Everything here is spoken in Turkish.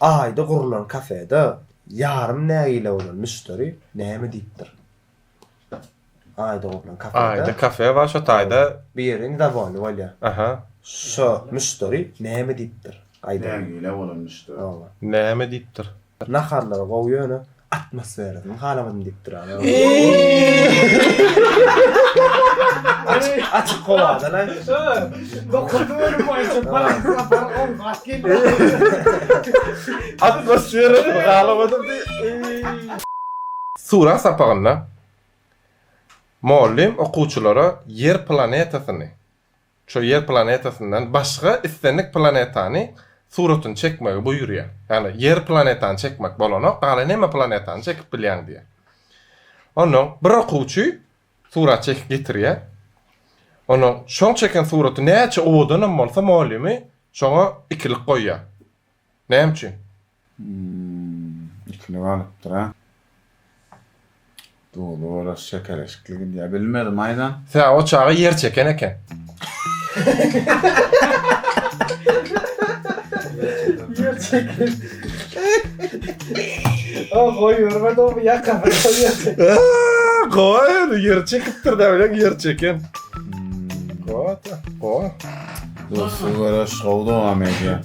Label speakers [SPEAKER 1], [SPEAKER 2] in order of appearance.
[SPEAKER 1] Ayda kurulan kafede yarım nägile bolan müşteri näme diýipdir? Ayda kurulan kafede.
[SPEAKER 2] Ayda kafe var şu tayda.
[SPEAKER 1] Bir yerin davany bolýar.
[SPEAKER 2] Aha.
[SPEAKER 1] Şo müşteri näme diýipdir? Ayda.
[SPEAKER 3] Nägile bolanmışdy.
[SPEAKER 1] Ova.
[SPEAKER 2] Näme diýipdir?
[SPEAKER 1] Naharlara goýuny atmosferany halamadym diýipdir. Açık kovada lan.
[SPEAKER 3] Dokuduğunu boyunca bana sapar on basket.
[SPEAKER 2] Atmosferi galamadım diye. Sura sapağında muallim okuwçylara yer planetasyny, şu yer planetasyndan başga istenlik planetany suratyny çekmegi buýurýar. Yani yer planetany çekmek bolanok, galy näme planetany çekip bilýän diye. Onu bir okuwçy surat çekip getirýär. Onu şoň çeken suraty näçe owadan bolsa muallimi şoňa ikilik goýýar. Näme üçin?
[SPEAKER 3] İkili alıpdyr ha. Dolu orası şekereşikligin diye bilmedim aydan.
[SPEAKER 2] Sen o çağı yer çeken eken.
[SPEAKER 4] Koyuyorum ben de o yakar.
[SPEAKER 2] Koy, yer çekiptir de öyle yer çeken. Koy.
[SPEAKER 3] Dur sigara şovdu o ameliye.